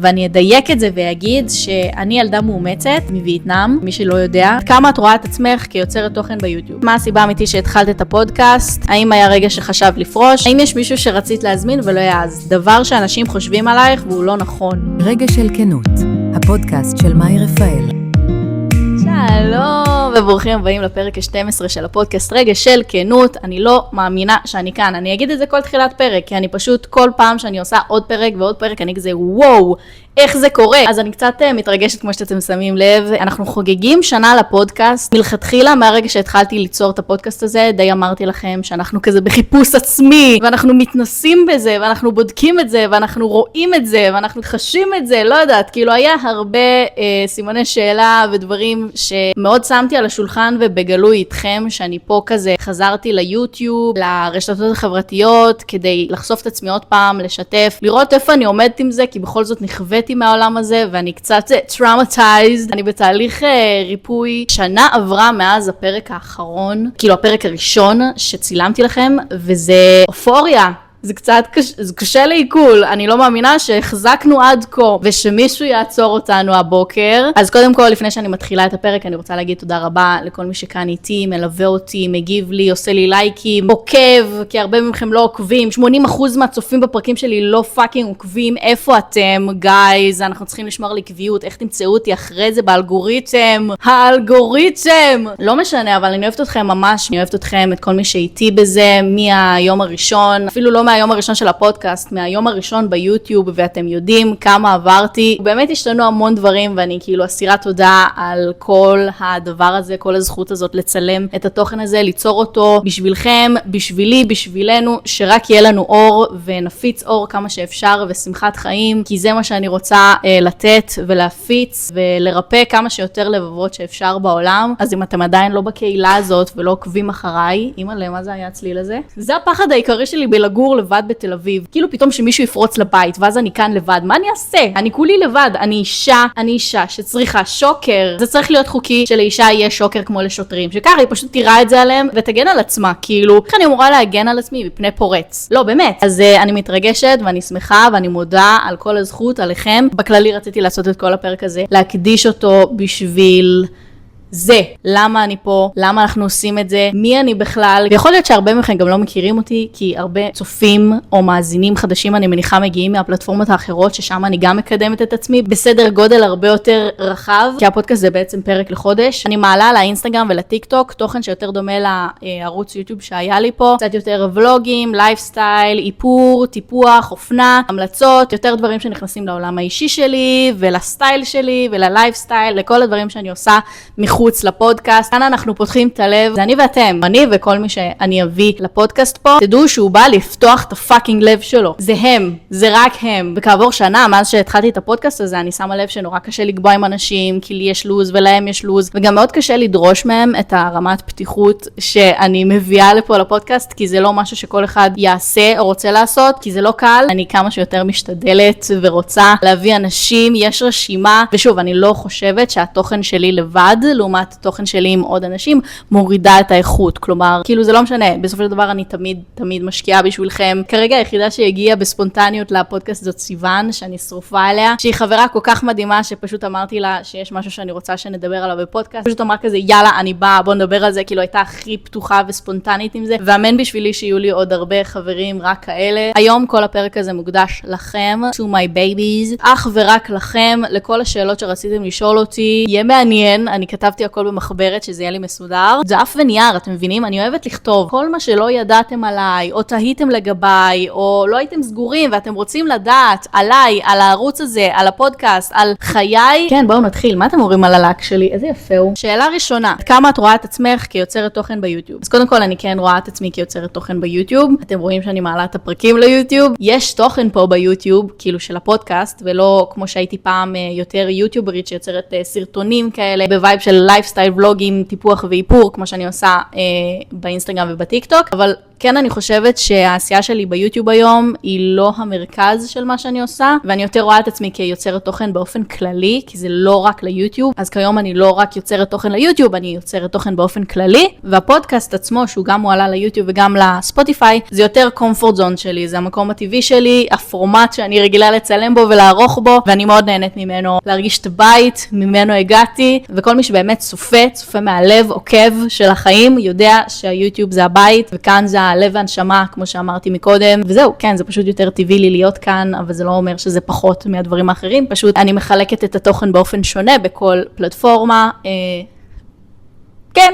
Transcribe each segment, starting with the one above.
ואני אדייק את זה ואגיד שאני ילדה מאומצת מווייטנאם, מי שלא יודע. כמה את רואה את עצמך כיוצרת תוכן ביוטיוב? מה הסיבה האמיתית שהתחלת את הפודקאסט? האם היה רגע שחשב לפרוש? האם יש מישהו שרצית להזמין ולא יעז? דבר שאנשים חושבים עלייך והוא לא נכון. רגע של כנות, הפודקאסט של מאי רפאל. שלום וברוכים הבאים לפרק ה-12 של הפודקאסט רגע של כנות. אני לא מאמינה שאני כאן, אני אגיד את זה כל תחילת פרק, כי אני פשוט כל פעם שאני עושה עוד פרק ועוד פרק אני כזה וואו, איך זה קורה? אז אני קצת מתרגשת כמו שאתם שמים לב. אנחנו חוגגים שנה לפודקאסט. מלכתחילה מהרגע שהתחלתי ליצור את הפודקאסט הזה, די אמרתי לכם שאנחנו כזה בחיפוש עצמי, ואנחנו מתנסים בזה, ואנחנו בודקים את זה, ואנחנו רואים את זה, ואנחנו חשים את זה, לא יודעת, כאילו היה הרבה סימני שאלה ודברים שמאוד שמתי על השולחן ובגלוי איתכם, שאני פה כזה חזרתי ליוטיוב, לרשתות החברתיות, כדי לחשוף את עצמי עוד פעם, לשתף, לראות איפה אני עומדת עם זה, כי בכל זאת נכוויתי מהעולם הזה, ואני קצת traumatized. אני בתהליך ריפוי. שנה עברה מאז הפרק האחרון, כאילו הפרק הראשון שצילמתי לכם, וזה אופוריה. זה קצת קשה לעיכול, אני לא מאמינה שהחזקנו עד כה, ושמישהו יעצור אותנו הבוקר. אז קודם כל, לפני שאני מתחילה את הפרק, אני רוצה להגיד תודה רבה לכל מי שכאן איתי, מלווה אותי, מגיב לי, עושה לי לייקים, עוקב, כי הרבה מכם לא עוקבים, 80% מהצופים בפרקים שלי לא פאקינג עוקבים. איפה אתם, גייז? אנחנו צריכים לשמור על עקביות, איך תמצאו אותי אחרי זה באלגוריתם? האלגוריתם! לא משנה, אבל אני אוהבת אתכם ממש, אני אוהבת אתכם, את כל מי שאיתי בזה, מהיום הראשון, אפילו לא מהיום הראשון של הפודקאסט, מהיום הראשון ביוטיוב, ואתם יודעים כמה עברתי. באמת השתנו המון דברים, ואני כאילו אסירת תודה על כל הדבר הזה, כל הזכות הזאת לצלם את התוכן הזה, ליצור אותו בשבילכם, בשבילי, בשבילנו, שרק יהיה לנו אור, ונפיץ אור כמה שאפשר, ושמחת חיים, כי זה מה שאני רוצה לתת ולהפיץ, ולרפא כמה שיותר לבבות שאפשר בעולם. אז אם אתם עדיין לא בקהילה הזאת, ולא עוקבים אחריי, אימא'לה, מה זה היה הצליל הזה? זה הפחד העיקרי שלי בלגור לבד בתל אביב. כאילו פתאום שמישהו יפרוץ לבית, ואז אני כאן לבד. מה אני אעשה? אני כולי לבד. אני אישה שצריכה שוקר. זה צריך להיות חוקי שלאישה יהיה שוקר כמו לשוטרים. שככה היא פשוט תירה את זה עליהם ותגן על עצמה. כאילו, איך אני אמורה להגן על עצמי מפני פורץ? לא, באמת. אז אני מתרגשת ואני שמחה ואני מודה על כל הזכות עליכם. בכללי רציתי לעשות את כל הפרק הזה, להקדיש אותו בשביל זה, למה אני פה, למה אנחנו עושים את זה, מי אני בכלל. ויכול להיות שהרבה מכם גם לא מכירים אותי, כי הרבה צופים או מאזינים חדשים אני מניחה מגיעים מהפלטפורמות האחרות, ששם אני גם מקדמת את עצמי בסדר גודל הרבה יותר רחב, כי הפודקאסט זה בעצם פרק לחודש. אני מעלה לאינסטגרם ולטיק טוק תוכן שיותר דומה לערוץ יוטיוב שהיה לי פה, קצת יותר ולוגים, לייפסטייל, איפור, טיפוח, אופנה, המלצות, יותר דברים שנכנסים לעולם האישי שלי ולסטייל שלי וללייפסטייל, לכל הדברים שאני עושה מחוץ לפודקאסט. כאן אנחנו פותחים את הלב, זה אני ואתם, אני וכל מי שאני אביא לפודקאסט פה, תדעו שהוא בא לפתוח את הפאקינג לב שלו. זה הם, זה רק הם. וכעבור שנה, מאז שהתחלתי את הפודקאסט הזה, אני שמה לב שנורא קשה לקבוע עם אנשים, כי לי יש לוז ולהם יש לוז, וגם מאוד קשה לדרוש מהם את הרמת פתיחות שאני מביאה לפה לפודקאסט, כי זה לא משהו שכל אחד יעשה או רוצה לעשות, כי זה לא קל. אני כמה שיותר משתדלת ורוצה להביא אנשים, יש רשימה, ושוב, אני לא חושבת שהתוכן שלי לבד, לעומת התוכן שלי עם עוד אנשים, מורידה את האיכות. כלומר, כאילו זה לא משנה, בסופו של דבר אני תמיד משקיעה בשבילכם. כרגע היחידה שהגיעה בספונטניות לפודקאסט זאת סיוון, שאני שרופה עליה, שהיא חברה כל כך מדהימה, שפשוט אמרתי לה שיש משהו שאני רוצה שנדבר עליו בפודקאסט. פשוט אמרה כזה, יאללה, אני באה, בוא נדבר על זה, כאילו הייתה הכי פתוחה וספונטנית עם זה, ואמן בשבילי שיהיו לי עוד הרבה חברים רק כאלה. היום כל הפרק הזה מוקדש לכם, to my babies, אך ורק לכם, לכל השאלות שרציתם לשאול אותי. יהיה מעניין, אני כתבתי הכל במחברת שזה יהיה לי מסודר. דף ונייר, אתם מבינים? אני אוהבת לכתוב. כל מה שלא ידעתם עליי, או תהיתם לגביי, או לא הייתם סגורים ואתם רוצים לדעת עליי, על הערוץ הזה, על הפודקאסט, על חיי. כן, בואו נתחיל. מה אתם אומרים על הלק שלי? איזה יפה הוא. שאלה ראשונה, כמה את רואה את עצמך כיוצרת תוכן ביוטיוב? אז קודם כל אני כן רואה את עצמי כיוצרת תוכן ביוטיוב. אתם רואים שאני מעלה את הפרקים ליוטיוב. יש תוכן פה ביוטיוב, כאילו של הפודקאסט, ולא כמו שהייתי פעם יותר יוטיוברית שיוצרת סרטונים כאלה, בווייב של לייפסטייל, ולוגים, טיפוח ואיפור, כמו שאני עושה באינסטגרם ובטיק טוק, אבל כן, אני חושבת שהעשייה שלי ביוטיוב היום היא לא המרכז של מה שאני עושה, ואני יותר רואה את עצמי כיוצרת תוכן באופן כללי, כי זה לא רק ליוטיוב, אז כיום אני לא רק יוצרת תוכן ליוטיוב, אני יוצרת תוכן באופן כללי, והפודקאסט עצמו, שהוא גם מועלה ליוטיוב וגם לספוטיפיי, זה יותר comfort zone שלי, זה המקום הטבעי שלי, הפורמט שאני רגילה לצלם בו ולערוך בו, ואני מאוד נהנית ממנו, להרגיש את הבית, ממנו הגעתי, וכל מי שבאמת צופה מהלב, עוקב של החיים, יודע שהיוטיוב זה הבית, וכאן זה הלב והנשמה, כמו שאמרתי מקודם, וזהו, כן, זה פשוט יותר טבעי לי להיות כאן, אבל זה לא אומר שזה פחות מהדברים האחרים, פשוט אני מחלקת את התוכן באופן שונה בכל פלטפורמה, כן.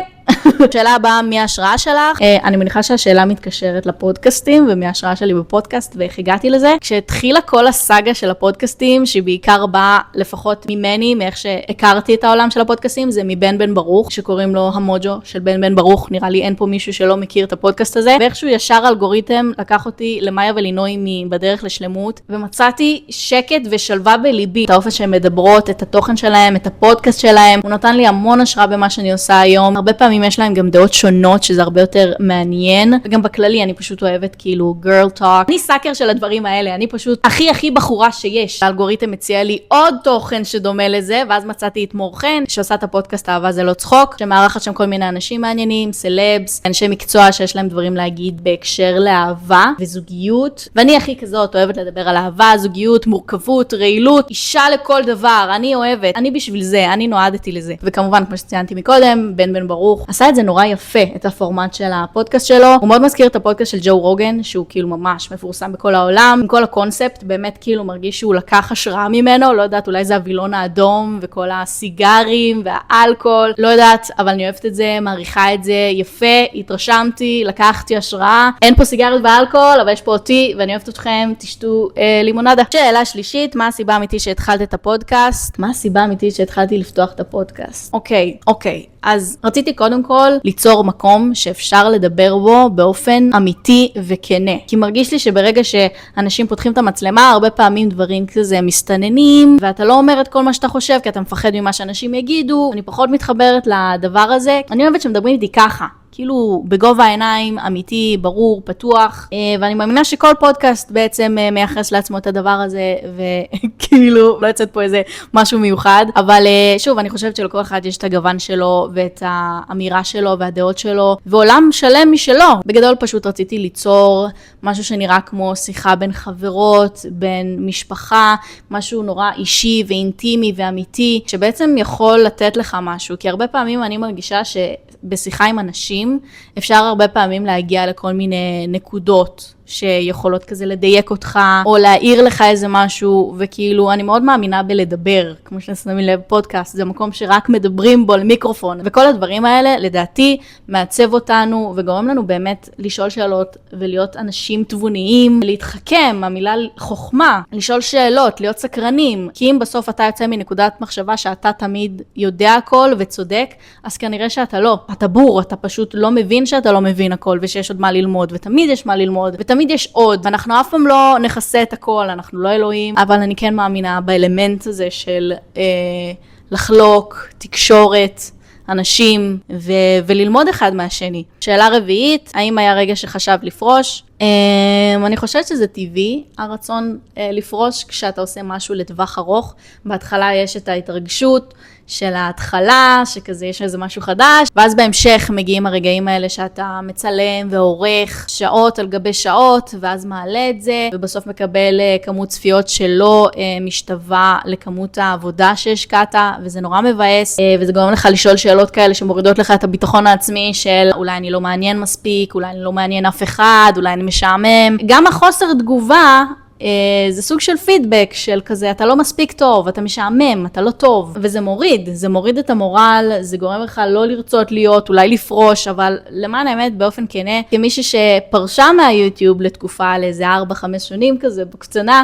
שאלה הבאה, מי ההשראה שלך? אני מניחה שהשאלה מתקשרת לפודקאסטים, ומי ההשראה שלי בפודקאסט, ואיך הגעתי לזה. כשהתחילה כל הסאגה של הפודקאסטים, שבעיקר באה לפחות ממני, מאיך שהכרתי את העולם של הפודקאסטים, זה מבן בן ברוך, שקוראים לו המוג'ו של בן בן ברוך. נראה לי אין פה מישהו שלא מכיר את הפודקאסט הזה. ואיכשהו ישר אלגוריתם לקח אותי למאיה ולינוי מבדרך לשלמות, ומצאתי שקט ושלווה בליבי. את האופן שהן מדברות, את התוכן שלהם, את הפודקאסט שלהם. הוא נתן לי המון השראה במה שאני עושה היום. הרבה פעמים יש להם גם דעות שונות, שזה הרבה יותר מעניין. וגם בכללי, אני פשוט אוהבת כאילו girl talk. אני סאקר של הדברים האלה, אני פשוט הכי בחורה שיש. האלגוריתם מציע לי עוד תוכן שדומה לזה, ואז מצאתי את מור חן, שעושה את הפודקאסט אהבה זה לא צחוק, שמערכת שם כל מיני אנשים מעניינים, סלבס, אנשי מקצוע שיש להם דברים להגיד בהקשר לאהבה וזוגיות. ואני הכי כזאת אוהבת לדבר על אהבה, זוגיות, מורכבות, רעילות, אישה לכל דבר. אני אוהבת, אני בשביל זה, אני נועדתי לזה. וכמובן, כמו שציינתי מקודם, בן בן ברוך עשה את זה נורא יפה, את הפורמט של הפודקאסט שלו. הוא מאוד מזכיר את הפודקאסט של ג'ו רוגן, שהוא כאילו ממש מפורסם בכל העולם. עם כל הקונספט, באמת כאילו מרגיש שהוא לקח השראה ממנו, לא יודעת, אולי זה הווילון האדום וכל הסיגרים והאלכוהול, לא יודעת, אבל אני אוהבת את זה, מעריכה את זה, יפה, התרשמתי, לקחתי השראה. אין פה סיגריות ואלכוהול, אבל יש פה אותי, ואני אוהבת אתכם, תשתו לימונדה. שאלה שלישית, מה הסיבה האמיתית שהתחלת את הפודקאסט? מה הסיבה האמיתית שהתחלתי לפתוח את הפודקאסט? אוקיי. אז רציתי קודם כל ליצור מקום שאפשר לדבר בו באופן אמיתי וכנה. כי מרגיש לי שברגע שאנשים פותחים את המצלמה, הרבה פעמים דברים כזה מסתננים, ואתה לא אומר את כל מה שאתה חושב, כי אתה מפחד ממה שאנשים יגידו. אני פחות מתחברת לדבר הזה. אני אוהבת שמדברים איתי ככה. כאילו בגובה העיניים, אמיתי, ברור, פתוח, ואני מאמינה שכל פודקאסט בעצם מייחס לעצמו את הדבר הזה, וכאילו לא יוצאת פה איזה משהו מיוחד, אבל שוב, אני חושבת שלכל אחד יש את הגוון שלו, ואת האמירה שלו, והדעות שלו, ועולם שלם משלו. בגדול פשוט רציתי ליצור משהו שנראה כמו שיחה בין חברות, בין משפחה, משהו נורא אישי ואינטימי ואמיתי, שבעצם יכול לתת לך משהו, כי הרבה פעמים אני מרגישה שבשיחה עם אנשים, אפשר הרבה פעמים להגיע לכל מיני נקודות שיכולות כזה לדייק אותך, או להעיר לך איזה משהו, וכאילו אני מאוד מאמינה בלדבר, כמו ששמים לב פודקאסט, זה מקום שרק מדברים בו למיקרופון, וכל הדברים האלה לדעתי מעצב אותנו, וגורם לנו באמת לשאול שאלות, ולהיות אנשים תבוניים, להתחכם, המילה חוכמה, לשאול שאלות, להיות סקרנים, כי אם בסוף אתה יוצא מנקודת מחשבה שאתה תמיד יודע הכל וצודק, אז כנראה שאתה לא, אתה בור, אתה פשוט לא מבין שאתה לא מבין הכל, ושיש עוד מה ללמוד, ותמיד יש מה ללמוד, תמיד יש עוד, ואנחנו אף פעם לא נכסה את הכל, אנחנו לא אלוהים, אבל אני כן מאמינה באלמנט הזה של לחלוק, תקשורת, אנשים, וללמוד אחד מהשני. שאלה רביעית, האם היה רגע שחשב לפרוש? אני חושבת שזה טבעי, הרצון לפרוש כשאתה עושה משהו לטווח ארוך. בהתחלה יש את ההתרגשות של ההתחלה, שכזה יש איזה משהו חדש, ואז בהמשך מגיעים הרגעים האלה שאתה מצלם ועורך שעות על גבי שעות, ואז מעלה את זה, ובסוף מקבל כמות צפיות שלא משתווה לכמות העבודה שהשקעת, וזה נורא מבאס, וזה גורם לך לשאול שאלות כאלה שמורידות לך את הביטחון העצמי של אולי אני לא מעניין מספיק, אולי אני לא מעניין אף אחד, אולי אני משעמם. גם החוסר תגובה, זה סוג של פידבק של כזה, אתה לא מספיק טוב, אתה משעמם, אתה לא טוב, וזה מוריד את המורל, זה גורם לך לא לרצות להיות, אולי לפרוש, אבל למען האמת באופן כנה, כמישהי שפרשה מהיוטיוב לתקופה לאיזה 4-5 שנים כזה בקצנה,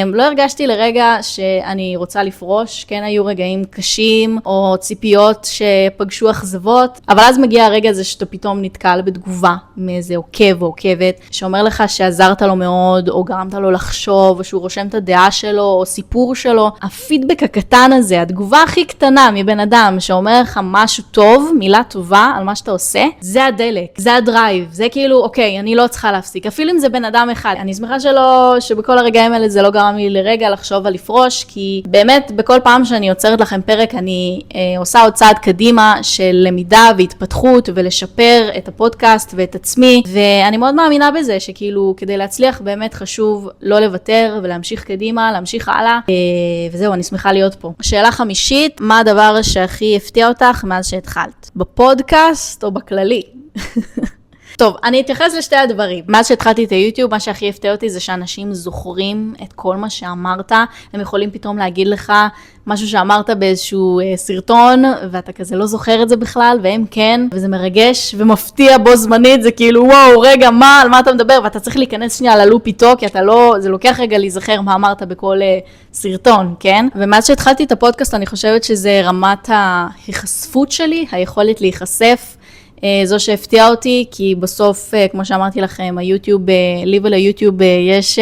לא הרגשתי לרגע שאני רוצה לפרוש, כן היו רגעים קשים, או ציפיות שפגשו אכזבות, אבל אז מגיע הרגע הזה שאתה פתאום נתקל בתגובה מאיזה עוקב או עוקבת, שאומר לך שעזרת לו מאוד, או גרמת לו לחשוב, לחשוב, או שהוא רושם את הדעה שלו, או סיפור שלו, הפידבק הקטן הזה, התגובה הכי קטנה מבן אדם שאומר לך משהו טוב, מילה טובה על מה שאתה עושה, זה הדלק, זה הדרייב, זה כאילו, אוקיי, אני לא צריכה להפסיק, אפילו אם זה בן אדם אחד. אני שמחה שבכל הרגעים האלה זה לא גרם לי לרגע לחשוב על לפרוש, כי באמת בכל פעם שאני יוצרת לכם פרק, אני עושה עוד צעד קדימה של למידה והתפתחות ולשפר את הפודקאסט ואת עצמי, ואני מאוד מאמינה בזה שכאילו כדי להצליח באמת חשוב לא לוותר ולהמשיך קדימה, להמשיך הלאה, וזהו, אני שמחה להיות פה. שאלה חמישית, מה הדבר שהכי הפתיע אותך מאז שהתחלת? בפודקאסט או בכללי? טוב, אני אתייחס לשתי הדברים. מאז שהתחלתי את היוטיוב, מה שהכי הפתיע אותי זה שאנשים זוכרים את כל מה שאמרת. הם יכולים פתאום להגיד לך משהו שאמרת באיזשהו סרטון, ואתה כזה לא זוכר את זה בכלל, והם כן, וזה מרגש ומפתיע בו זמנית, זה כאילו, וואו, רגע, על מה אתה מדבר? ואתה צריך להיכנס שנייה ללופ איתו, כי אתה לא, זה לוקח רגע להיזכר מה אמרת בכל סרטון, כן? ומאז שהתחלתי את הפודקאסט, אני חושבת שזה רמת ההיחשפות שלי, היכולת להיחשף, זו שהפתיעה אותי, כי בסוף, כמו שאמרתי לכם, לי וליוטיוב יש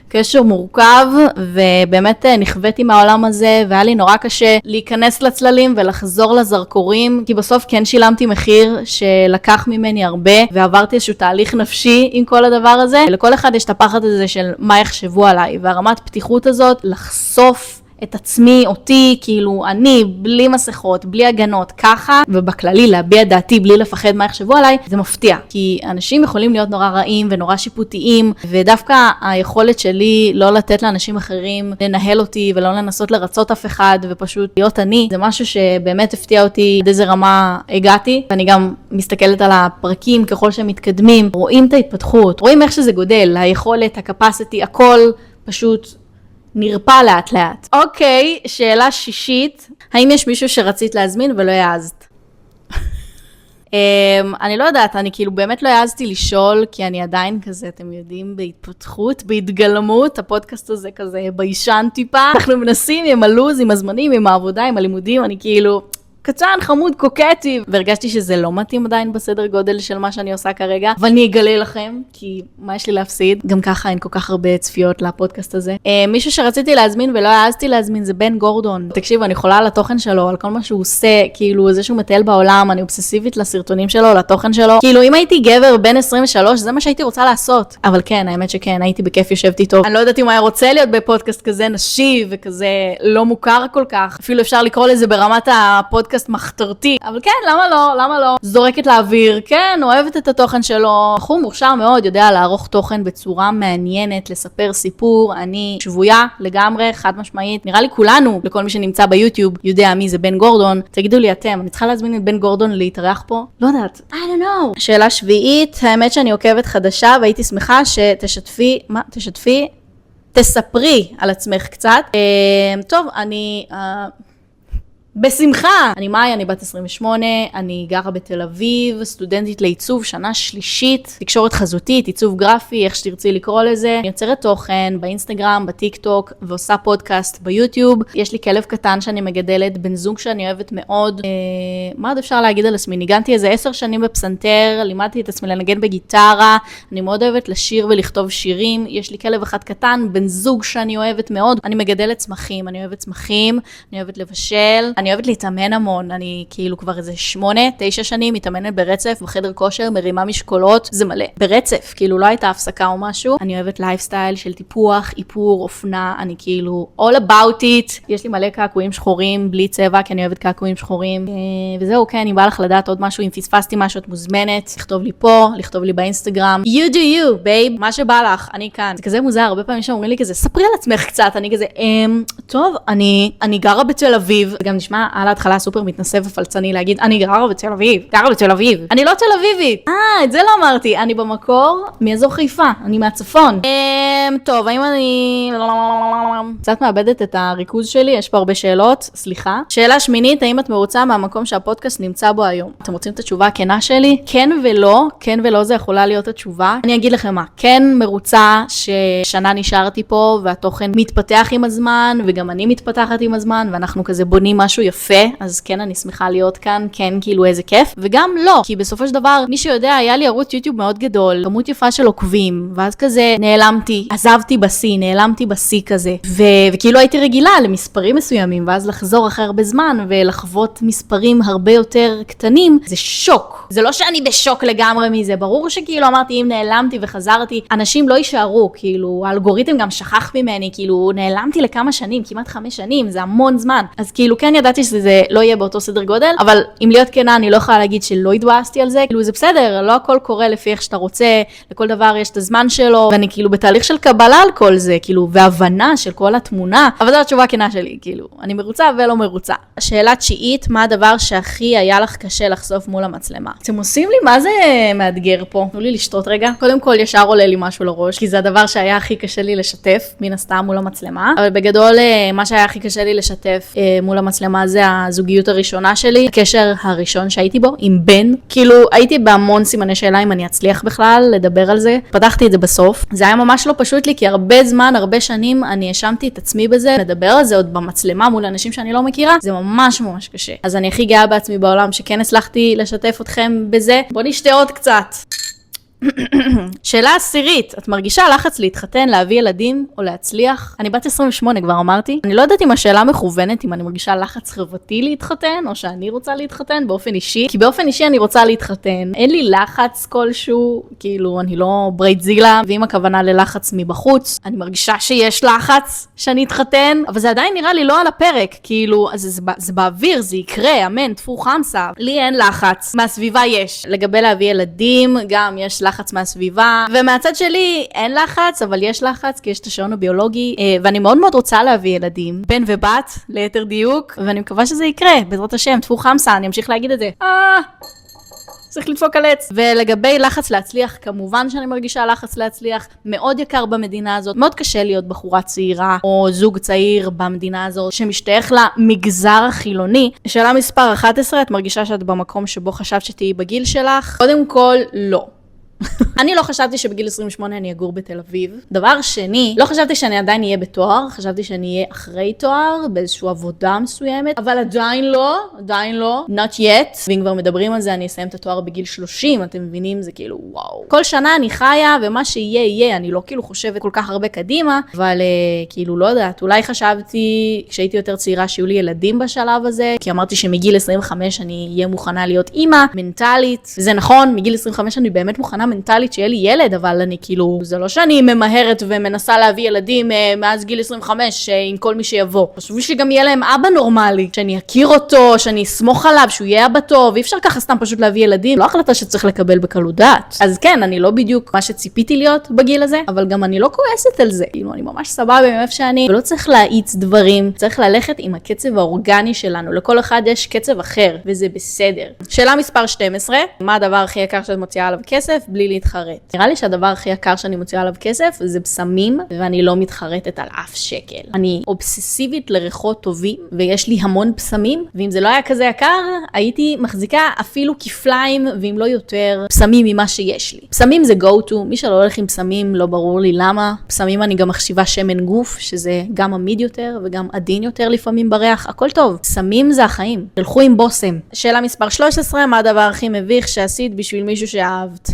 קשר מורכב, ובאמת נכוויתי מהעולם הזה, והיה לי נורא קשה להיכנס לצללים ולחזור לזרקורים, כי בסוף כן שילמתי מחיר שלקח ממני הרבה, ועברתי איזשהו תהליך נפשי עם כל הדבר הזה. לכל אחד יש את הפחד הזה של מה יחשבו עליי, והרמת פתיחות הזאת לחשוף את עצמי, אותי, כאילו אני, בלי מסכות, בלי הגנות, ככה, ובכללי להביע דעתי בלי לפחד מה יחשבו עליי, זה מפתיע. כי אנשים יכולים להיות נורא רעים ונורא שיפוטיים, ודווקא היכולת שלי לא לתת לאנשים אחרים לנהל אותי, ולא לנסות לרצות אף אחד, ופשוט להיות אני, זה משהו שבאמת הפתיע אותי עד איזה רמה הגעתי, ואני גם מסתכלת על הפרקים ככל שהם מתקדמים, רואים את ההתפתחות, רואים איך שזה גודל, היכולת, הקפסיטי, הכל פשוט נרפא לאט לאט. אוקיי, שאלה שישית, האם יש מישהו שרצית להזמין ולא העזת? אני לא יודעת, אני כאילו באמת לא העזתי לשאול, כי אני עדיין כזה, אתם יודעים, בהתפתחות, בהתגלמות, הפודקאסט הזה כזה ביישן טיפה, אנחנו מנסים עם הלוז, עם הזמנים, עם העבודה, עם הלימודים, אני כאילו קצן, חמוד, קוקטי, והרגשתי שזה לא מתאים עדיין בסדר גודל של מה שאני עושה כרגע, אבל אני אגלה לכם, כי מה יש לי להפסיד? גם ככה אין כל כך הרבה צפיות לפודקאסט הזה. מישהו שרציתי להזמין ולא העזתי להזמין זה בן גורדון. תקשיב, אני יכולה על התוכן שלו, על כל מה שהוא עושה, כאילו זה שהוא מטייל בעולם, אני אובססיבית לסרטונים שלו, לתוכן שלו. כאילו אם הייתי גבר בן 23, זה מה שהייתי רוצה לעשות. אבל כן, האמת שכן, הייתי בכיף יושבתי טוב. אני לא יודעת אם היה רוצה להיות בפודקאסט כזה נשי וכזה לא מוכר כל כך. אפילו אפשר לקרוא לזה ברמת הפודקאסט מחתרתי, אבל כן, למה לא? זורקת לאוויר, כן, אוהבת את התוכן שלו. בחור מוכשר מאוד, יודע לערוך תוכן בצורה מעניינת, לספר סיפור. אני שבויה לגמרי, חד משמעית. נראה לי כולנו, לכל מי שנמצא ביוטיוב, יודע מי זה בן גורדון. תגידו לי אתם, אני צריכה להזמין את בן גורדון להתארח פה? לא יודעת. I don't know. שאלה שביעית, האמת שאני עוקבת חדשה, והייתי שמחה תספרי על עצמך קצת. טוב, אני בשמחה. אני מאי, אני בת 28, אני גרה בתל אביב, סטודנטית לעיצוב, שנה שלישית, תקשורת חזותית, עיצוב גרפי, איך שתרצי לקרוא לזה. אני יוצרת תוכן באינסטגרם, בטיק טוק, ועושה פודקאסט ביוטיוב. יש לי כלב קטן שאני מגדלת, בן זוג שאני אוהבת מאוד. מה עוד אפשר להגיד על עצמי? ניגנתי איזה 10 שנים בפסנתר, לימדתי את עצמי לנגן בגיטרה, אני מאוד אוהבת לשיר ולכתוב שירים. יש לי כלב אחד קטן, בן זוג שאני אוהבת מאוד. אני מגדלת צמחים, אני אוהבת לבשל, אני אוהבת להתאמן המון, אני כאילו כבר איזה 8-9 שנים מתאמנת ברצף, בחדר כושר, מרימה משקולות, זה מלא. ברצף, כאילו לא הייתה הפסקה או משהו. אני אוהבת לייפסטייל של טיפוח, איפור, אופנה, אני כאילו all about it. יש לי מלא קעקועים שחורים, בלי צבע, כי אני אוהבת קעקועים שחורים. וזהו, כן, אני באה לך לדעת עוד משהו, אם פספסתי משהו, את מוזמנת, לכתוב לי פה, לכתוב לי באינסטגרם. You do you, babe, מה שבא לך, אני כאן. זה כזה מוזר, הרבה פעמים שאומרים לי כזה, ספרי על עצמך קצת, אני כזה, טוב, אני גרה בתל אביב, גם נשמע על ההתחלה סופר מתנסה ופלצני להגיד, אני גרה בתל אביב. אני לא תל אביבית. את זה לא אמרתי. אני במקור מאזור חיפה. אני מהצפון. טוב, האם אני קצת מאבדת את הריכוז שלי? יש פה הרבה שאלות. סליחה. שאלה שמינית, האם את מרוצה מהמקום שהפודקאסט נמצא בו היום? אתם רוצים את התשובה הכנה שלי? כן ולא. כן ולא זה יכולה להיות התשובה. אני אגיד לכם מה. כן מרוצה ששנה נשארתי פה והתוכן מתפתח עם הזמן וגם אני מתפתחת עם הזמן ואנחנו כזה בונים משהו יפה, אז כן, אני שמחה להיות כאן, כן, כאילו איזה כיף, וגם לא, כי בסופו של דבר, מי שיודע, היה לי ערוץ יוטיוב מאוד גדול, כמות יפה של עוקבים, ואז כזה נעלמתי, עזבתי בשיא, נעלמתי בשיא כזה, וכאילו הייתי רגילה למספרים מסוימים, ואז לחזור אחרי הרבה זמן, ולחוות מספרים הרבה יותר קטנים, זה שוק. זה לא שאני בשוק לגמרי מזה, ברור שכאילו אמרתי, אם נעלמתי וחזרתי, אנשים לא יישארו, כאילו, האלגוריתם גם שכח ממני, כאילו, נעלמתי לכמה שנים, כמעט 5 שנים, זה המון זמן. אז כאילו, כן ידעתי שזה לא יהיה באותו סדר גודל, אבל אם להיות כנה, אני לא יכולה להגיד שלא התבאסתי על זה, כאילו, זה בסדר, לא הכל קורה לפי איך שאתה רוצה, לכל דבר יש את הזמן שלו, ואני כאילו בתהליך של קבלה על כל זה, כאילו, והבנה של כל התמונה, אבל זו התשובה הכנה שלי, כאילו, אני מרוצה ולא מרוצה. השאלה 9, מה הדבר שהכי היה לך קשה לחשוף מול המצלמה? אתם עושים לי מה זה מאתגר פה? תנו לי לשתות רגע. קודם כל ישר עולה לי משהו לראש, כי זה הדבר שהיה הכי קשה לי לשתף, מן הסתם מול המצלמה. אבל בגדול, מה שהיה הכי קשה לי לשתף מול המצלמה זה הזוגיות הראשונה שלי, הקשר הראשון שהייתי בו, עם בן. כאילו, הייתי בהמון סימני שאלה אם אני אצליח בכלל לדבר על זה. פתחתי את זה בסוף. זה היה ממש לא פשוט לי, כי הרבה זמן, הרבה שנים, אני האשמתי את עצמי בזה. לדבר על זה עוד במצלמה מול אנשים שאני לא מכירה, זה ממש ממש קשה. אז אני הכי גאה בעצמי בעולם שכן הצלחתי לשתף אתכם בזה. בוא נשתה עוד קצת. שאלה 10, את מרגישה לחץ להתחתן, להביא ילדים או להצליח? אני בת 28 כבר אמרתי. אני לא יודעת אם השאלה מכוונת, אם אני מרגישה לחץ חברתי להתחתן, או שאני רוצה להתחתן באופן אישי. כי באופן אישי אני רוצה להתחתן. אין לי לחץ כלשהו, כאילו אני לא ברייטזילה, ואם הכוונה ללחץ מבחוץ, אני מרגישה שיש לחץ שאני אתחתן, אבל זה עדיין נראה לי לא על הפרק, כאילו, אז זה באוויר, זה יקרה, אמן, תפו חמסה. לי אין לחץ, מהסביבה יש. לגבי להביא ילדים, גם יש לחץ מהסביבה, ומהצד שלי אין לחץ, אבל יש לחץ, כי יש את השעון הביולוגי, ואני מאוד מאוד רוצה להביא ילדים, בן ובת, ליתר דיוק, ואני מקווה שזה יקרה, בעזרת השם, תפו חמסה, אני אמשיך להגיד את זה. צריך לדפוק על עץ. ולגבי לחץ להצליח, כמובן שאני מרגישה לחץ להצליח, מאוד יקר במדינה הזאת, מאוד קשה להיות בחורה צעירה, או זוג צעיר במדינה הזאת, שמשתייך למגזר החילוני. שאלה מספר 11, את מרגישה שאת במקום שבו חשבת שתהיי בגיל שלך? קודם כל, לא. אני לא חשבתי שבגיל 28 אני אגור בתל אביב. דבר שני, לא חשבתי שאני עדיין אהיה בתואר, חשבתי שאני אהיה אחרי תואר, באיזושהי עבודה מסוימת, אבל עדיין לא, not yet. ואם כבר מדברים על זה, אני אסיים את התואר בגיל 30, אתם מבינים? זה כאילו, וואו. כל שנה אני חיה, ומה שיהיה, יהיה. אני לא כאילו חושבת כל כך הרבה קדימה, אבל כאילו, לא יודעת, אולי חשבתי, כשהייתי יותר צעירה, שיהיו לי ילדים בשלב הזה, כי אמרתי שמגיל 25 אני אהיה מוכנה להיות אימא, מנטלית. זה נכון, מגיל 25 אני באמת מוכנה מנטלית שיהיה לי ילד, אבל אני כאילו, זה לא שאני ממהרת ומנסה להביא ילדים מאז גיל 25 עם כל מי שיבוא. חשוב שגם יהיה להם אבא נורמלי, שאני אכיר אותו, שאני אסמוך עליו, שהוא יהיה אבא טוב, אי אפשר ככה סתם פשוט להביא ילדים, לא החלטה שצריך לקבל בקלות דעת. אז כן, אני לא בדיוק מה שציפיתי להיות בגיל הזה, אבל גם אני לא כועסת על זה. כאילו, אני ממש סבבה מאיפה שאני, ולא צריך להאיץ דברים, צריך ללכת עם הקצב האורגני שלנו. לכל אחד יש קצב אחר, וזה בסדר. שאלה מספר 12, מה הדבר הכי יקר שאת מוציאה עליו כסף בלי להתחרט? נראה לי שהדבר הכי יקר שאני מוציאה עליו כסף זה בסמים, ואני לא מתחרטת על אף שקל. אני אובססיבית לריחות טובים, ויש לי המון בסמים, ואם זה לא היה כזה יקר, הייתי מחזיקה אפילו כפליים, ואם לא יותר, בסמים ממה שיש לי. בסמים זה go to, מי שלא הולך עם בסמים לא ברור לי למה. בסמים אני גם מחשיבה שמן גוף, שזה גם עמיד יותר, וגם עדין יותר לפעמים בריח, הכל טוב. בסמים זה החיים. תלכו עם בוסם. שאלה מספר 13, מה הדבר הכי מביך שעשית בשביל מישהו שאהבת?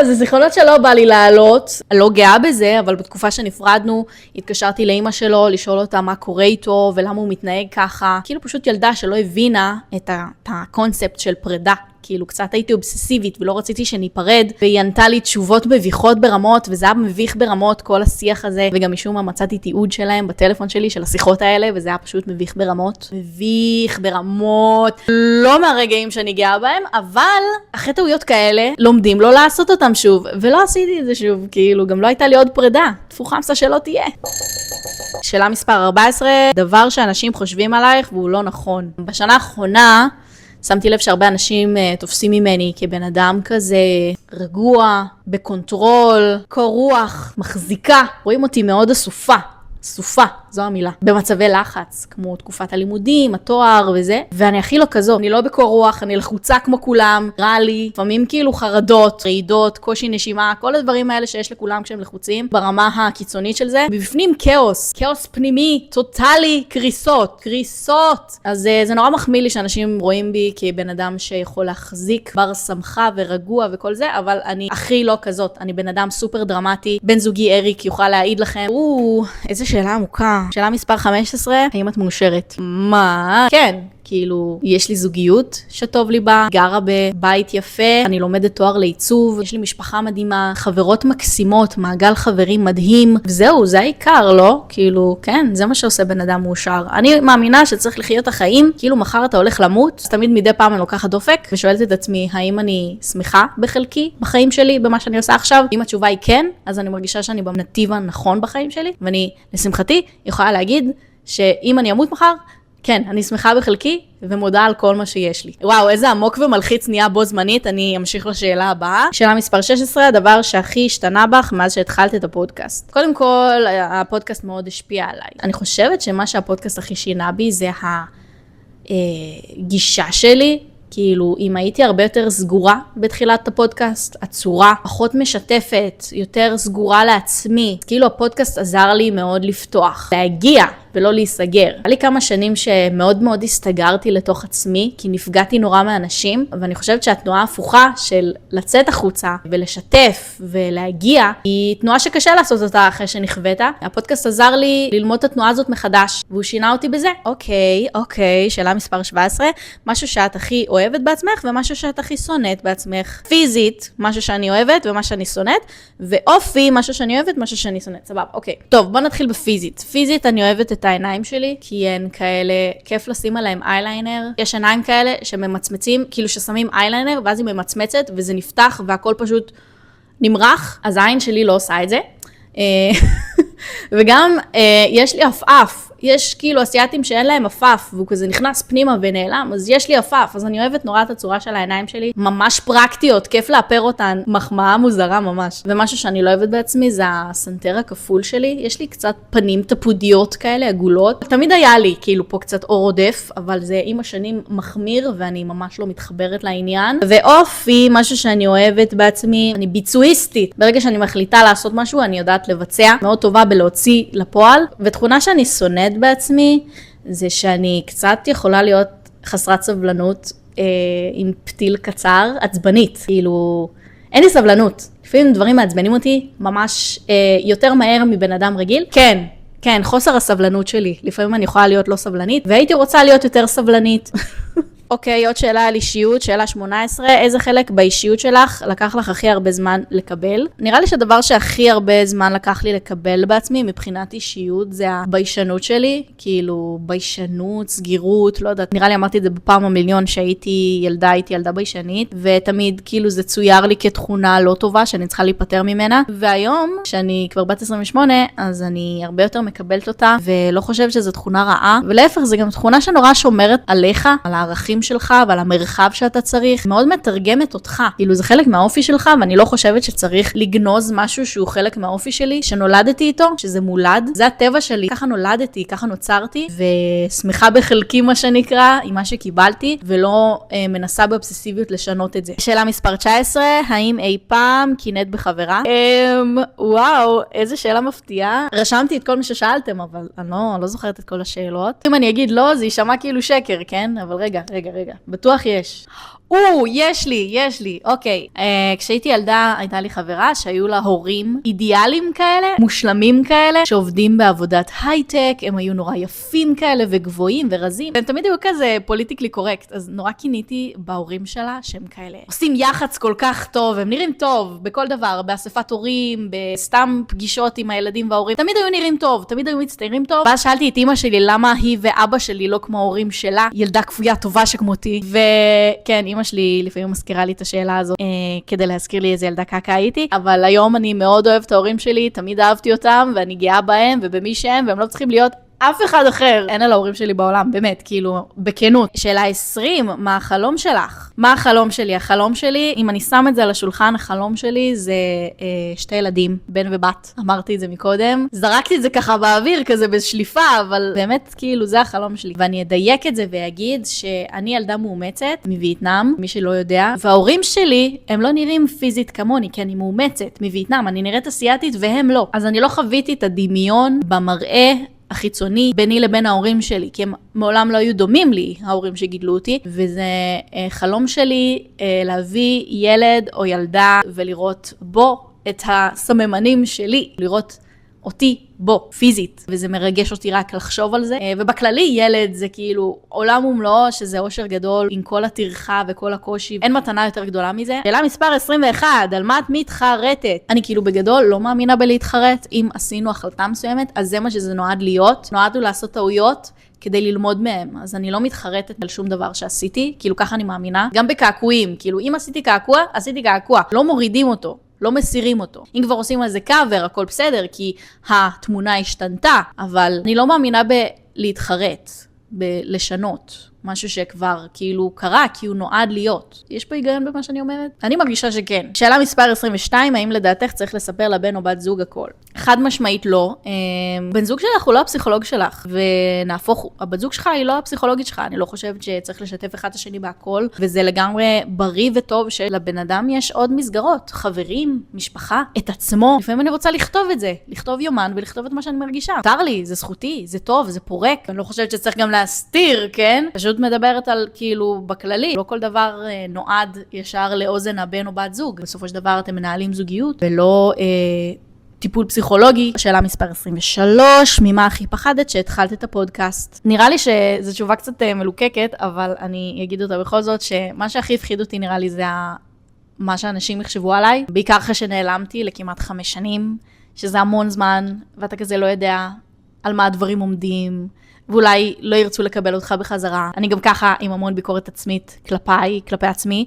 זה זיכרונות שלא בא לי לעלות. אני לא גאה בזה, אבל בתקופה שנפרדנו, התקשרתי לאמא שלו, לשאול אותה מה קורה איתו, ולמה הוא מתנהג ככה. כאילו פשוט ילדה שלא הבינה את הקונספט של פרידה. כאילו קצת הייתי אובססיבית ולא רציתי שניפרד, והיא ענתה לי תשובות מביכות ברמות, וזה היה מביך ברמות כל השיח הזה, וגם משום מה מצאתי תיעוד שלהם בטלפון שלי, של השיחות האלה, וזה היה פשוט מביך ברמות. מביך ברמות, לא מהרגעים שאני גאה בהם, אבל אחרי טעויות כאלה, לומדים לא לעשות אותם שוב, ולא עשיתי את זה שוב, כאילו גם לא הייתה לי עוד פרידה, תפו חמסה שלא תהיה. שאלה מספר 14, דבר שאנשים חושבים עלייך והוא לא נכון. בשנה האחרונה, שמתי לב שהרבה אנשים תופסים ממני כבן אדם כזה רגוע, בקונטרול, קור רוח, מחזיקה. רואים אותי מאוד אסופה. זו המילה. במצבי לחץ, כמו תקופת הלימודים, התואר וזה, ואני הכי לא כזו, אני לא בקור רוח, אני לחוצה כמו כולם, רע לי, לפעמים כאילו חרדות, רעידות, קושי נשימה, כל הדברים האלה שיש לכולם כשהם לחוצים, ברמה הקיצונית של זה, ובפנים כאוס פנימי, טוטלי, קריסות. אז זה נורא מחמיא לי שאנשים רואים בי כבן אדם שיכול להחזיק בר שמחה ורגוע וכל זה, אבל אני הכי לא כזאת, אני בן אדם סופר דרמטי, בן זוגי אריק יוכל להעיד לכם, איזה שאלה עמוקה. שאלה מספר 15, האם את מאושרת? מה? כן. כאילו, יש לי זוגיות שטוב לי בה, גרה בבית יפה, אני לומדת תואר לעיצוב, יש לי משפחה מדהימה, חברות מקסימות, מעגל חברים מדהים, וזהו, זה העיקר, לא? כאילו, כן, זה מה שעושה בן אדם מאושר. אני מאמינה שצריך לחיות את החיים, כאילו מחר אתה הולך למות, אז תמיד מדי פעם אני לוקחת דופק, ושואלת את עצמי, האם אני שמחה בחלקי, בחיים שלי, במה שאני עושה עכשיו? אם התשובה היא כן, אז אני מרגישה שאני בנתיב הנכון בחיים שלי, ואני, לשמחתי, יכולה להגיד שאם אני אמות מחר, כן, אני שמחה בחלקי ומודה על כל מה שיש לי. וואו, איזה עמוק ומלחיץ נהיה בו זמנית, אני אמשיך לשאלה הבאה. שאלה מספר 16, הדבר שהכי השתנה בך מאז שהתחלת את הפודקאסט. קודם כל, הפודקאסט מאוד השפיע עליי. אני חושבת שמה שהפודקאסט הכי שינה בי זה הגישה שלי, כאילו, אם הייתי הרבה יותר סגורה בתחילת הפודקאסט, עצורה, פחות משתפת, יותר סגורה לעצמי, כאילו הפודקאסט עזר לי מאוד לפתוח, להגיע ולא להיסגר. היה לי כמה שנים שמאוד מאוד הסתגרתי לתוך עצמי, כי נפגעתי נורא מאנשים, ואני חושבת שהתנועה ההפוכה של לצאת החוצה ולשתף ולהגיע, היא תנועה שקשה לעשות אותה אחרי שנכווית. הפודקאסט עזר לי ללמוד את התנועה הזאת מחדש, והוא שינה אותי בזה. אוקיי, שאלה מספר 17, משהו שאת הכי אוהבת בעצמך, ומשהו שאת הכי שונאת בעצמך. פיזית, משהו שאני אוהבת ומה שאני שונאת, ואופי, משהו שאני אוהבת, משהו שאני שונאת. סבבה, אוקיי. טוב, בוא נתחיל בפיזית. פיזית אני אוהבת את העיניים שלי, כי הן כאלה, כיף לשים עליהם אייליינר. יש עיניים כאלה שממצמצים, כאילו ששמים אייליינר, ואז היא ממצמצת, וזה נפתח, והכל פשוט נמרח, אז העין שלי לא עושה את זה. וגם יש לי אפף, יש כאילו אסיאטים שאין להם אפף, והוא כזה נכנס פנימה ונעלם, אז יש לי אפף, אז אני אוהבת נורא את הצורה של העיניים שלי, ממש פרקטיות, כיף לאפר אותן, מחמאה מוזרה ממש. ומשהו שאני לא אוהבת בעצמי זה הסנטר הכפול שלי, יש לי קצת פנים תפודיות כאלה, עגולות, תמיד היה לי כאילו פה קצת אור עודף, אבל זה עם השנים מחמיר, ואני ממש לא מתחברת לעניין. ואופי, משהו שאני אוהבת בעצמי, אני ביצועיסטית, ברגע שאני מחליטה לעשות משהו, אני יודעת לבצע, מאוד טובה בלהוציא לפועל, ותכונה שאני שונאת בעצמי, זה שאני קצת יכולה להיות חסרת סבלנות, עם פתיל קצר, עצבנית, כאילו, אין לי סבלנות, לפעמים דברים מעצבנים אותי, ממש יותר מהר מבן אדם רגיל, כן, חוסר הסבלנות שלי, לפעמים אני יכולה להיות לא סבלנית, והייתי רוצה להיות יותר סבלנית. אוקיי, עוד שאלה על אישיות, שאלה 18, איזה חלק באישיות שלך לקח לך הכי הרבה זמן לקבל? נראה לי שהדבר שהכי הרבה זמן לקח לי לקבל בעצמי, מבחינת אישיות, זה הביישנות שלי, כאילו ביישנות, סגירות, לא יודעת, נראה לי אמרתי את זה בפעם המיליון שהייתי ילדה ביישנית, ותמיד כאילו זה צויר לי כתכונה לא טובה, שאני צריכה להיפטר ממנה, והיום, שאני כבר בת 28, אז אני הרבה יותר מקבלת אותה, ולא חושבת שזו תכונה רעה, ולהפך, זה גם תכונה שנורא שומרת עליך, על הערכים שלך ועל המרחב שאתה צריך, מאוד מתרגמת אותך. כאילו זה חלק מהאופי שלך, ואני לא חושבת שצריך לגנוז משהו שהוא חלק מהאופי שלי, שנולדתי איתו, שזה מולד. זה הטבע שלי, ככה נולדתי, ככה נוצרתי, ושמחה בחלקי מה שנקרא, עם מה שקיבלתי, ולא מנסה באובססיביות לשנות את זה. שאלה מספר 19, האם אי פעם קינאת בחברה? וואו, איזה שאלה מפתיעה. רשמתי את כל מה ששאלתם, אבל אני לא זוכרת את כל השאלות. אם אני אגיד לא, זה יישמע כאילו שקר, כן? אבל רגע, בטוח יש. יש לי, אוקיי. כשהייתי ילדה, הייתה לי חברה שהיו לה הורים אידיאליים כאלה, מושלמים כאלה, שעובדים בעבודת הייטק, הם היו נורא יפים כאלה וגבוהים ורזים, והם תמיד היו כזה פוליטיקלי קורקט, אז נורא קיניתי בהורים שלה, שהם כאלה עושים יח"צ כל כך טוב, הם נראים טוב בכל דבר, באספת הורים, בסתם פגישות עם הילדים וההורים, תמיד היו נראים טוב, תמיד היו מצטיירים טוב, ואז שאלתי את אמא שלי למה היא ואבא שלי לא כמו ההורים שלה, ילדה כפויה טובה שכמותי, וכן, אמא שלי לפעמים מזכירה לי את השאלה הזאת, כדי להזכיר לי איזה ילדה קקה הייתי, אבל היום אני מאוד אוהבת את ההורים שלי, תמיד אהבתי אותם, ואני גאה בהם, ובמי שהם, והם לא צריכים להיות אף אחד אחר אין על ההורים שלי בעולם, באמת, כאילו, בכנות. שאלה 20, מה החלום שלך? מה החלום שלי? החלום שלי, אם אני שם את זה על השולחן, החלום שלי זה שתי ילדים, בן ובת. אמרתי את זה מקודם. זרקתי את זה ככה באוויר, כזה בשליפה, אבל באמת, כאילו, זה החלום שלי. ואני אדייק את זה ואגיד שאני ילדה מאומצת מווייטנאם, מי שלא יודע, וההורים שלי, הם לא נראים פיזית כמוני, כי אני מאומצת מווייטנאם, אני נראית אסיאתית והם לא. אז אני לא חוויתי את הדמיון במראה החיצוני ביני לבין ההורים שלי, כי הם מעולם לא היו דומים לי, ההורים שגידלו אותי, וזה חלום שלי להביא ילד או ילדה ולראות בו את הסממנים שלי, לראות אותי בו, פיזית, וזה מרגש אותי רק לחשוב על זה, ובכללי ילד זה כאילו עולם ומלואו, שזה אושר גדול עם כל הטרחה וכל הקושי, אין מתנה יותר גדולה מזה. שאלה מספר 21, על מה את מתחרטת? אני כאילו בגדול לא מאמינה בלהתחרט, אם עשינו החלטה מסוימת, אז זה מה שזה נועד להיות, נועדנו לעשות טעויות, כדי ללמוד מהם, אז אני לא מתחרטת על שום דבר שעשיתי, כאילו ככה אני מאמינה, גם בקעקועים, כאילו אם עשיתי קעקוע, עשיתי קעקוע, לא מורידים אותו. לא מסירים אותו. אם כבר עושים על זה קאבר, הכל בסדר, כי התמונה השתנתה, אבל אני לא מאמינה בלהתחרט, בלשנות, משהו שכבר כאילו קרה, כי הוא נועד להיות. יש פה היגיון במה שאני אומרת? אני מרגישה שכן. שאלה מספר 22, האם לדעתך צריך לספר לבן או בת זוג הכל? חד משמעית לא. בן זוג שלך הוא לא הפסיכולוג שלך, ונהפוך, הבת זוג שלך היא לא הפסיכולוגית שלך, אני לא חושבת שצריך לשתף אחד השני בהכל, וזה לגמרי בריא וטוב שלבן אדם יש עוד מסגרות, חברים, משפחה, את עצמו. לפעמים אני רוצה לכתוב את זה, לכתוב יומן ולכתוב את מה שאני מרגישה. מותר לי, זה זכותי, זה טוב, זה פורק. אני לא חושבת שצריך גם להסתיר, כן? פשוט מדברת על כאילו בכללי, לא כל דבר נועד ישר לאוזן הבן או בת זוג. בסופו של דבר אתם מנהלים זוגיות ולא טיפול פסיכולוגי. שאלה מספר 23, ממה הכי פחדת שהתחלת את הפודקאסט? נראה לי שזו תשובה קצת מלוקקת, אבל אני אגיד אותה בכל זאת, שמה שהכי הפחיד אותי נראה לי זה מה שאנשים יחשבו עליי, בעיקר אחרי שנעלמתי לכמעט 5 שנים, שזה המון זמן, ואתה כזה לא יודע על מה הדברים עומדים, ואולי לא ירצו לקבל אותך בחזרה. אני גם ככה עם המון ביקורת עצמית כלפי עצמי,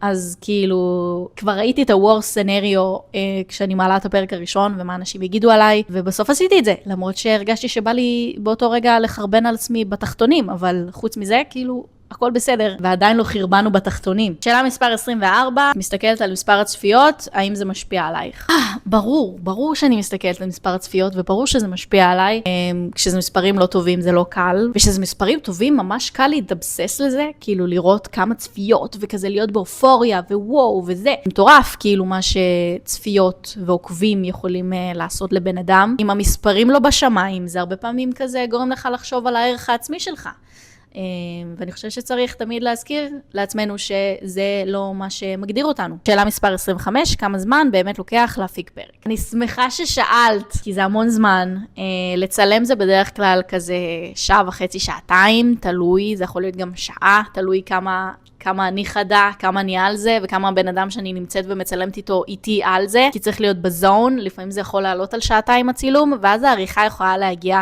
אז כאילו, כבר ראיתי את ה-worst scenario כשאני מעלה את הפרק הראשון, ומה אנשים יגידו עליי, ובסוף עשיתי את זה, למרות שהרגשתי שבא לי באותו רגע לחרבן על עצמי בתחתונים, אבל חוץ מזה, כאילו, הכל בסדר, ועדיין לא חרבנו בתחתונים. שאלה מספר 24, מסתכלת על מספר הצפיות, האם זה משפיע עלייך? ברור שאני מסתכלת על מספר הצפיות, וברור שזה משפיע עליי. כשזה מספרים לא טובים זה לא קל, וכשזה מספרים טובים ממש קל להתאבסס לזה, כאילו לראות כמה צפיות, וכזה להיות באופוריה, ווואו, וזה. מטורף, כאילו מה שצפיות ועוקבים יכולים לעשות לבן אדם. אם המספרים לא בשמיים, זה הרבה פעמים כזה גורם לך לחשוב על הערך העצמי שלך. ואני חושבת שצריך תמיד להזכיר לעצמנו שזה לא מה שמגדיר אותנו. שאלה מספר 25, כמה זמן באמת לוקח להפיק פרק? אני שמחה ששאלת, כי זה המון זמן. לצלם זה בדרך כלל כזה 1.5 שעות, שעתיים, תלוי, זה יכול להיות גם שעה, תלוי כמה אני חדה, כמה אני על זה, וכמה הבן אדם שאני נמצאת ומצלמת איתי על זה, כי צריך להיות בזון, לפעמים זה יכול לעלות על 2 שעות הצילום, ואז העריכה יכולה להגיע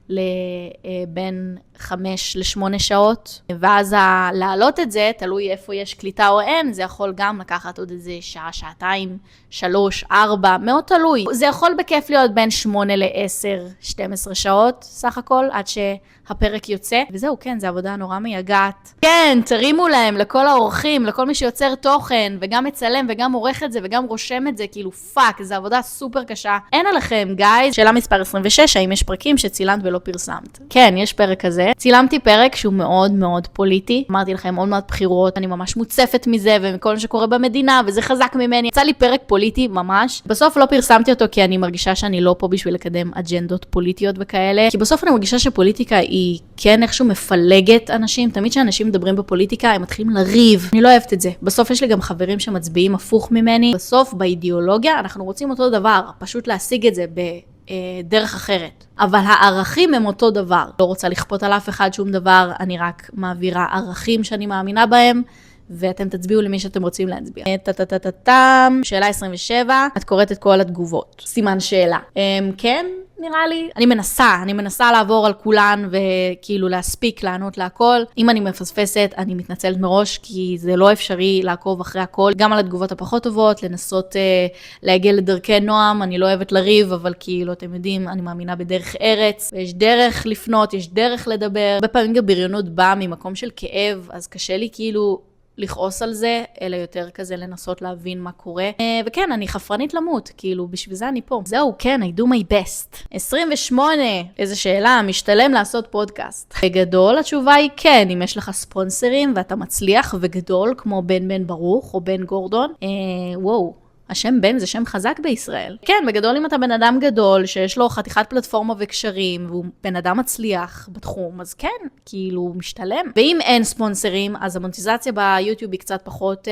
לבין 5 ל-8 שעות, ואז להעלות את זה, תלוי איפה יש קליטה או אין, זה יכול גם לקחת עוד איזה 1 שעה, 2 שעות, 3, 4, מאוד תלוי. זה יכול בכיף להיות בין 8 ל-10, 12 שעות, סך הכל, עד שהפרק יוצא, וזהו, כן, זה עבודה נורא מייגעת. כן, תרימו להם, לכל האורחים, לכל מי שיוצר תוכן, וגם מצלם, וגם עורך את זה, וגם רושם את זה, כאילו פאק, זה עבודה סופר קשה. אין עליכם, גייז. שאלה מספר 26, האם יש פרקים שצילמת ולא פרסמת? כן, יש פרק כזה. צילמתי פרק שהוא מאוד מאוד פוליטי. אמרתי לכם, מאוד מאוד בחירות, אני ממש מוצפת מזה, ומכל מה שקורה במדינה, וזה חזק ממני. יצא לי פרק פוליטי ממש. בסוף לא פרסמתי אותו, כי אני מרגישה שאני לא פה בשביל לקדם אג'נדות פוליטיות וכאלה. כי בסוף אני מרגישה שפוליטיקה היא כן איכשהו מפלגת אנשים. תמיד שאנשים מדברים בפוליטיקה, הם מתחילים לריב. אני לא אוהבת את זה. בסוף יש לי גם חברים שמצביעים הפוך ממני. בסוף באידיאולוגיה אנחנו רוצים אותו דבר, פשוט להשיג את זה דרך אחרת. אבל הערכים הם אותו דבר. לא רוצה לכפות על אף אחד שום דבר, אני רק מעבירה ערכים שאני מאמינה בהם, ואתם תצביעו למי שאתם רוצים להצביע. שאלה 27, את קוראת את כל התגובות. סימן שאלה. כן, נראה לי. אני מנסה לעבור על כולן וכאילו להספיק, לענות להכל. אם אני מפספסת, אני מתנצלת מראש, כי זה לא אפשרי לעקוב אחרי הכל. גם על התגובות הפחות טובות, לנסות להגיע לדרכי נועם. אני לא אוהבת לריב, אבל כאילו, אתם יודעים, אני מאמינה בדרך ארץ. ויש דרך לפנות, יש דרך לדבר. הרבה פעמים גם בריונות באה ממקום של כאב, אז קשה לי כאילו לכעוס על זה, אלא יותר כזה לנסות להבין מה קורה. וכן, אני חפרנית למות, כאילו, בשביל זה אני פה. זהו, כן, I do my best. 28, איזו שאלה, משתלם לעשות פודקאסט. בגדול, התשובה היא כן, אם יש לך ספונסרים ואתה מצליח וגדול, כמו בן ברוך או בן גורדון, וואו. השם בן זה שם חזק בישראל. כן, בגדול אם אתה בן אדם גדול, שיש לו חתיכת פלטפורמה וקשרים, והוא בן אדם מצליח בתחום, אז כן, כאילו הוא משתלם. ואם אין ספונסרים, אז המונטיזציה ביוטיוב היא קצת פחות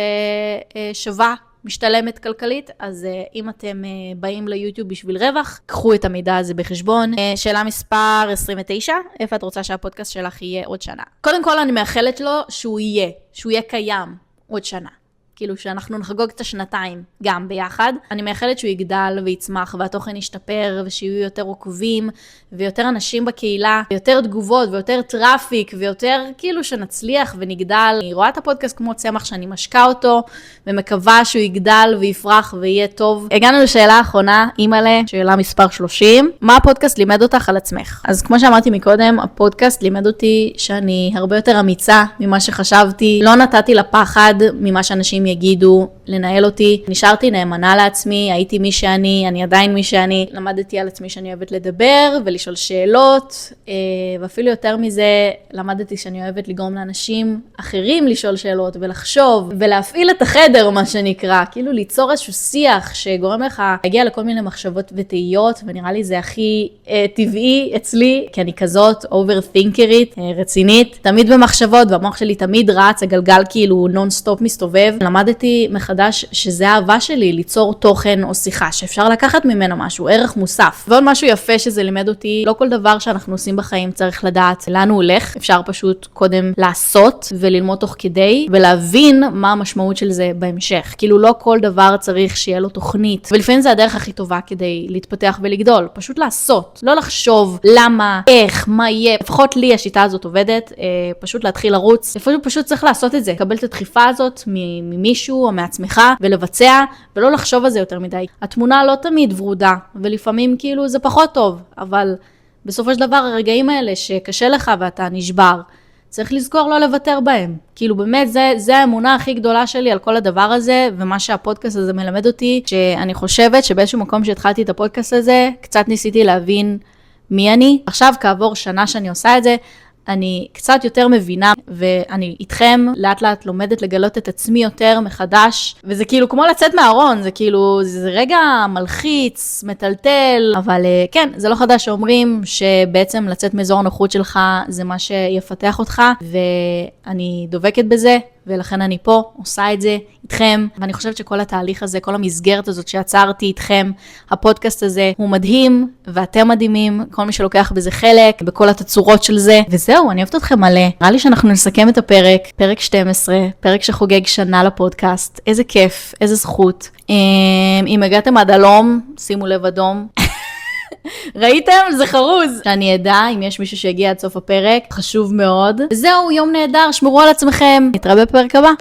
שווה, משתלמת כלכלית, אז אם אתם באים ליוטיוב בשביל רווח, קחו את המידע הזה בחשבון. שאלה מספר 29, איפה את רוצה שהפודקאסט שלך יהיה עוד שנה? קודם כל אני מאחלת לו שהוא יהיה קיים עוד שנה. כאילו שאנחנו נחגוג את השנתיים גם ביחד. אני מאחלת שהוא יגדל ויצמח והתוכן ישתפר ושיהיו יותר עוקבים ויותר אנשים בקהילה, ויותר תגובות ויותר טראפיק ויותר כאילו שנצליח ונגדל. אני רואה את הפודקאסט כמו צמח שאני משקע אותו ומקווה שהוא יגדל ויפרח ויהיה טוב. הגענו לשאלה האחרונה, אימאלה, שאלה מספר 30. מה הפודקאסט לימד אותך על עצמך? אז כמו שאמרתי מקודם, הפודקאסט לימד אותי שאני הרבה יותר אמיצה ממה שחשבתי. לא נתתי לפחד ממה שאנשים יגידו, לנהל אותי. נשארתי נאמנה לעצמי, הייתי מי שאני, אני עדיין מי שאני. למדתי על עצמי שאני אוהבת לדבר ולשאול שאלות, ואפילו יותר מזה, למדתי שאני אוהבת לגרום לאנשים אחרים לשאול שאלות ולחשוב, ולהפעיל את החדר, מה שנקרא. כאילו ליצור איזשהו שיח שגורם לך להגיע לכל מיני מחשבות ותהיות, ונראה לי זה הכי טבעי אצלי, כי אני כזאת overthinkerית, רצינית, תמיד במחשבות, והמוח שלי תמיד רץ, הגלגל כאילו נון-סטופ מסתובב. למדתי מחדש שזה האהבה שלי, ליצור תוכן או שיחה, שאפשר לקחת ממנו משהו, ערך מוסף. ועוד משהו יפה שזה לימד אותי, לא כל דבר שאנחנו עושים בחיים צריך לדעת לאן הוא הולך, אפשר פשוט קודם לעשות וללמוד תוך כדי, ולהבין מה המשמעות של זה בהמשך. כאילו לא כל דבר צריך שיהיה לו תוכנית, ולפעמים זה הדרך הכי טובה כדי להתפתח ולגדול, פשוט לעשות, לא לחשוב למה, איך, מה יהיה. לפחות לי השיטה הזאת עובדת, פשוט להתחיל לרוץ, פשוט צריך לעשות את זה, לקבל את הדחיפה הזאת ממישהו או מעצמך ולבצע, ולא לחשוב על זה יותר מדי. התמונה לא תמיד ורודה, ולפעמים כאילו זה פחות טוב, אבל בסופו של דבר הרגעים האלה שקשה לך ואתה נשבר, צריך לזכור לא לוותר בהם. כאילו באמת זה האמונה הכי גדולה שלי על כל הדבר הזה, ומה שהפודקאסט הזה מלמד אותי, שאני חושבת שבאיזשהו מקום שהתחלתי את הפודקאסט הזה, קצת ניסיתי להבין מי אני. עכשיו כעבור שנה שאני עושה את זה, אני קצת יותר מבינה, ואני איתכם לאט לאט לומדת לגלות את עצמי יותר מחדש, וזה כאילו כמו לצאת מהארון, זה כאילו, זה רגע מלחיץ, מטלטל, אבל כן, זה לא חדש שאומרים שבעצם לצאת מאזור הנוחות שלך זה מה שיפתח אותך, ואני דובקת בזה, ולכן אני פה, עושה את זה איתכם, ואני חושבת שכל התהליך הזה, כל המסגרת הזאת שיצרתי איתכם, הפודקאסט הזה הוא מדהים, ואתם מדהימים, כל מי שלוקח בזה חלק, בכל התצורות של זה, וזהו, אני אוהבת אתכם מלא. נראה לי שאנחנו נסכם את הפרק, פרק 12, פרק שחוגג שנה לפודקאסט, איזה כיף, איזה זכות. אם הגעתם עד הלום, שימו לב אדום. ראיתם? זה חרוז. שאני אדע אם יש מישהו שיגיע עד סוף הפרק, חשוב מאוד. וזהו, יום נהדר, שמרו על עצמכם. נתראה בפרק הבא.